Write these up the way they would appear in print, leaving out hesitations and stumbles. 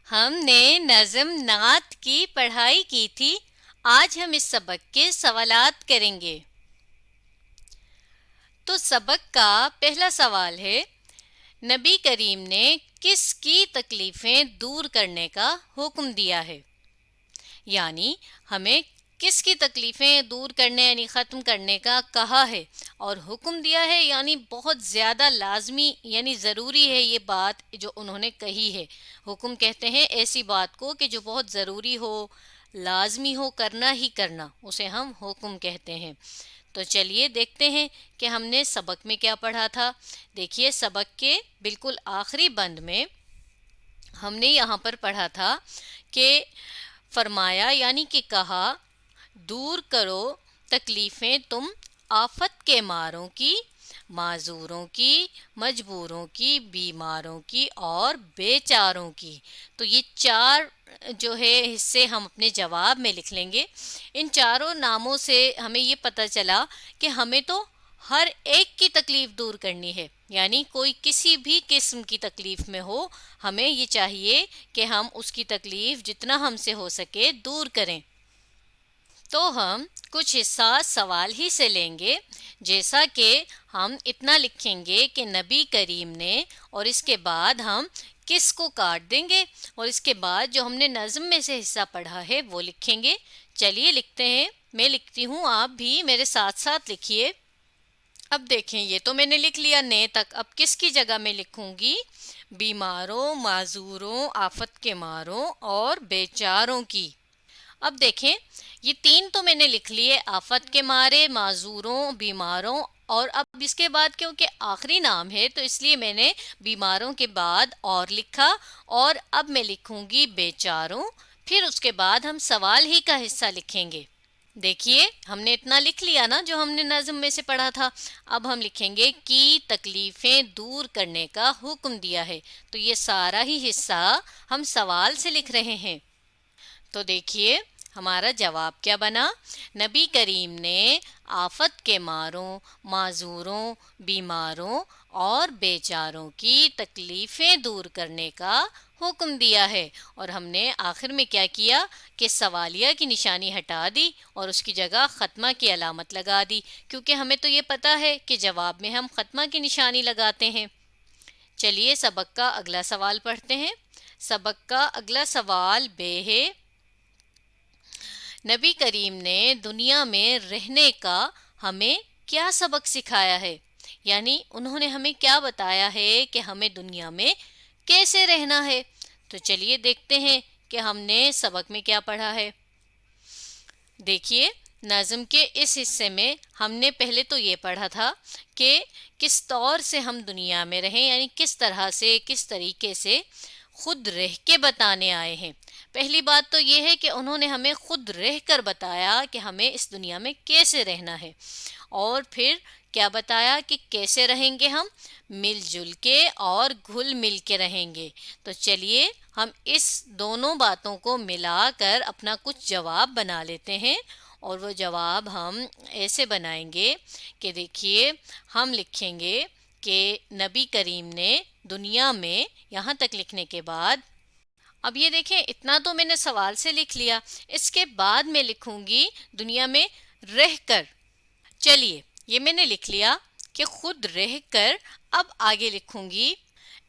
हमने नज़्म नात की पढ़ाई की थी। आज हम इस सबक के सवालात करेंगे। तो सबक का पहला सवाल है, नबी करीम ने किसकी तकलीफ़ें दूर करने का हुक्म दिया है। यानी हमें किसकी तकलीफ़ें दूर करने यानी ख़त्म करने का कहा है और हुक्म दिया है, यानी बहुत ज़्यादा लाजमी यानी ज़रूरी है ये बात जो उन्होंने कही है। हुक्म कहते हैं ऐसी बात को कि जो बहुत ज़रूरी हो, लाजमी हो, करना ही करना, उसे हम हुक्म कहते हैं। तो चलिए देखते हैं कि हमने सबक में क्या पढ़ा था। देखिए सबक के बिल्कुल आखिरी बंद में हमने यहाँ पर पढ़ा था कि फरमाया यानी कि कहा, दूर करो तकलीफ़ें तुम आफत के मारों की, माजूरों की, मजबूरों की, बीमारों की और बेचारों की। तो ये चार जो है हिस्से हम अपने जवाब में लिख लेंगे। इन चारों नामों से हमें ये पता चला कि हमें तो हर एक की तकलीफ दूर करनी है, यानी कोई किसी भी किस्म की तकलीफ में हो, हमें ये चाहिए कि हम उसकी तकलीफ जितना हमसे हो सके दूर करें। तो हम कुछ हिस्सा सवाल ही से लेंगे, जैसा कि हम इतना लिखेंगे कि नबी करीम ने, और इसके बाद हम किस को काट देंगे, और इसके बाद जो हमने नज़्म में से हिस्सा पढ़ा है वो लिखेंगे। चलिए लिखते हैं। मैं लिखती हूँ, आप भी मेरे साथ साथ लिखिए। अब देखें, ये तो मैंने लिख लिया ने तक। अब किसकी जगह मैं लिखूंगी? बीमारों, माजूरों, आफत के मारों और बेचारों की। अब देखें, ये तीन तो मैंने लिख लिए, आफत के मारे, माजूरों, बीमारों। और अब इसके बाद क्योंकि आखिरी नाम है तो इसलिए मैंने बीमारों के बाद और लिखा, और अब मैं लिखूंगी बेचारों। फिर उसके बाद हम सवाल ही का हिस्सा लिखेंगे। देखिए हमने इतना लिख लिया ना जो हमने नज़्म में से पढ़ा था। अब हम लिखेंगे कि तकलीफ़ें दूर करने का हुक्म दिया है। तो ये सारा ही हिस्सा हम सवाल से लिख रहे हैं। तो देखिए हमारा जवाब क्या बना। नबी करीम ने आफत के मारों, माजूरों, बीमारों और बेचारों की तकलीफ़ें दूर करने का हुक्म दिया है। और हमने आखिर में क्या किया कि सवालिया की निशानी हटा दी और उसकी जगह ख़त्मा की अलामत लगा दी, क्योंकि हमें तो ये पता है कि जवाब में हम ख़त्मा की निशानी लगाते हैं। चलिए सबक का अगला सवाल पढ़ते हैं। सबक का अगला सवाल बे है, नबी करीम ने दुनिया में रहने का हमें क्या सबक सिखाया है। यानी उन्होंने हमें क्या बताया है कि हमें दुनिया में कैसे रहना है। तो चलिए देखते हैं कि हमने सबक में क्या पढ़ा है। देखिए नज़म के इस हिस्से में हमने पहले तो ये पढ़ा था कि किस तौर से हम दुनिया में रहें, यानी किस तरह से, किस तरीके से खुद रह के बताने आए हैं। पहली बात तो ये है कि उन्होंने हमें खुद रह कर बताया कि हमें इस दुनिया में कैसे रहना है। और फिर क्या बताया कि कैसे रहेंगे हम, मिलजुल के और घुल मिल के रहेंगे। तो चलिए हम इस दोनों बातों को मिलाकर अपना कुछ जवाब बना लेते हैं। और वो जवाब हम ऐसे बनाएंगे कि देखिए हम लिखेंगे कि नबी करीम ने दुनिया में, यहाँ तक लिखने के बाद, अब ये देखें इतना तो मैंने सवाल से लिख लिया, इसके बाद मैं लिखूंगी दुनिया में रहकर। चलिए ये मैंने लिख लिया कि खुद रहकर। अब आगे लिखूंगी,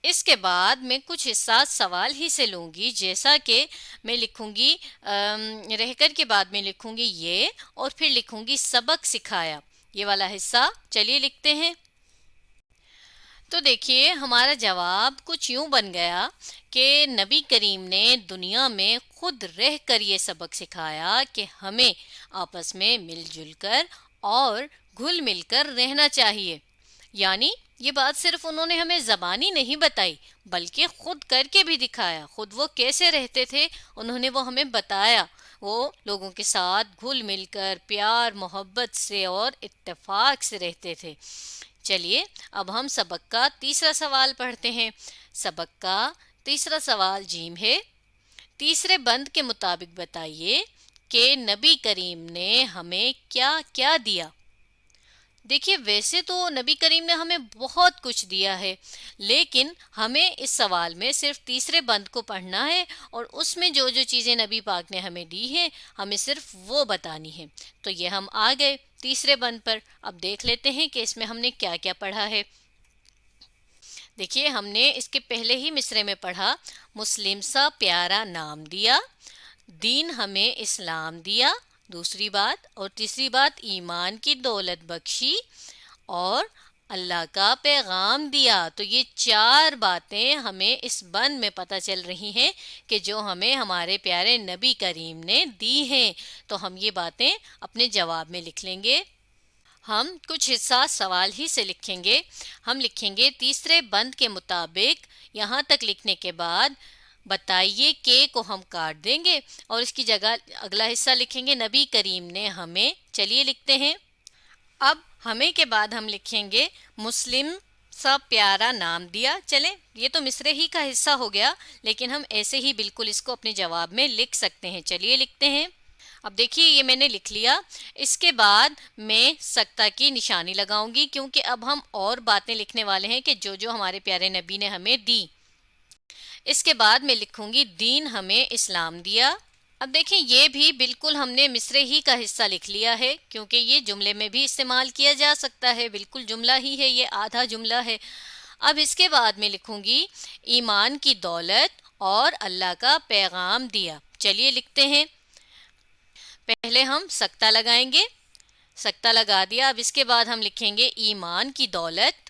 इसके बाद मैं कुछ हिस्सा सवाल ही से लूंगी, जैसा कि मैं लिखूंगी रहकर के बाद मैं लिखूंगी ये, और फिर लिखूंगी सबक सिखाया, ये वाला हिस्सा। चलिए लिखते हैं। तो देखिए हमारा जवाब कुछ यूं बन गया कि नबी करीम ने दुनिया में खुद रह कर ये सबक सिखाया कि हमें आपस में मिलजुल कर और घुल मिलकर रहना चाहिए। यानी ये बात सिर्फ उन्होंने हमें ज़बानी नहीं बताई, बल्कि खुद करके भी दिखाया। खुद वो कैसे रहते थे उन्होंने वो हमें बताया। वो लोगों के साथ घुल मिलकर प्यार मोहब्बत से और इत्तेफाक से रहते थे। चलिए अब हम सबक का तीसरा सवाल पढ़ते हैं। सबक का तीसरा सवाल जीम है, तीसरे बंद के मुताबिक बताइए कि नबी करीम ने हमें क्या क्या दिया। دیکھیے ویسے تو نبی کریم نے ہمیں بہت کچھ دیا ہے، لیکن ہمیں اس سوال میں صرف تیسرے بند کو پڑھنا ہے اور اس میں جو جو چیزیں نبی پاک نے ہمیں دی ہیں ہمیں صرف وہ بتانی ہے۔ تو یہ ہم آ گئے تیسرے بند پر، اب دیکھ لیتے ہیں کہ اس میں ہم نے کیا کیا پڑھا ہے۔ دیکھیے ہم نے اس کے پہلے ہی مصرے میں پڑھا، مسلم سا پیارا نام دیا، دین ہمیں اسلام دیا، دوسری بات، اور تیسری بات ایمان کی دولت بخشی اور اللہ کا پیغام دیا۔ تو یہ چار باتیں ہمیں اس بند میں پتہ چل رہی ہیں کہ جو ہمیں ہمارے پیارے نبی کریم نے دی ہیں۔ تو ہم یہ باتیں اپنے جواب میں لکھ لیں گے۔ ہم کچھ حصہ سوال ہی سے لکھیں گے۔ ہم لکھیں گے تیسرے بند کے مطابق، یہاں تک لکھنے کے بعد بتائیے کہ کو ہم کاٹ دیں گے اور اس کی جگہ اگلا حصہ لکھیں گے نبی کریم نے ہمیں، چلیے لکھتے ہیں۔ اب ہمیں کے بعد ہم لکھیں گے مسلم سا پیارا نام دیا۔ چلیں یہ تو مصرے ہی کا حصہ ہو گیا، لیکن ہم ایسے ہی بالکل اس کو اپنے جواب میں لکھ سکتے ہیں، چلیے لکھتے ہیں۔ اب دیکھیے یہ میں نے لکھ لیا، اس کے بعد میں سکتہ کی نشانی لگاؤں گی کیونکہ اب ہم اور باتیں لکھنے والے ہیں کہ جو جو ہمارے پیارے نبی نے ہمیں دی۔ اس کے بعد میں لکھوں گی دین ہمیں اسلام دیا۔ اب دیکھیں یہ بھی بالکل ہم نے مصرے ہی کا حصہ لکھ لیا ہے کیونکہ یہ جملے میں بھی استعمال کیا جا سکتا ہے، بالکل جملہ ہی ہے، یہ آدھا جملہ ہے۔ اب اس کے بعد میں لکھوں گی ایمان کی دولت اور اللہ کا پیغام دیا، چلیے لکھتے ہیں۔ پہلے ہم سکتہ لگائیں گے، سکتہ لگا دیا۔ اب اس کے بعد ہم لکھیں گے ایمان کی دولت۔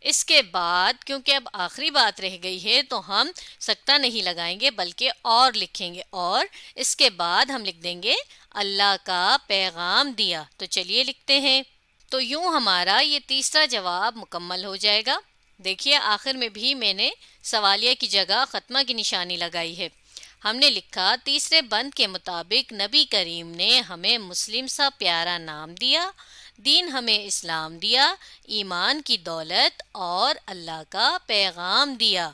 اس کے بعد کیونکہ اب آخری بات رہ گئی ہے تو ہم سکتہ نہیں لگائیں گے بلکہ اور لکھیں گے، اور اس کے بعد ہم لکھ دیں گے اللہ کا پیغام دیا۔ تو چلیے لکھتے ہیں۔ تو یوں ہمارا یہ تیسرا جواب مکمل ہو جائے گا۔ دیکھیے آخر میں بھی میں نے سوالیہ کی جگہ ختمہ کی نشانی لگائی ہے۔ ہم نے لکھا تیسرے بند کے مطابق نبی کریم نے ہمیں مسلم سا پیارا نام دیا، دین ہمیں اسلام دیا، ایمان کی دولت اور اللہ کا پیغام دیا۔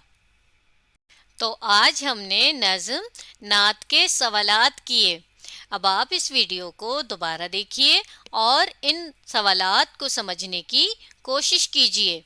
تو آج ہم نے نظم نعت کے سوالات کیے۔ اب آپ اس ویڈیو کو دوبارہ دیکھیے اور ان سوالات کو سمجھنے کی کوشش کیجیے۔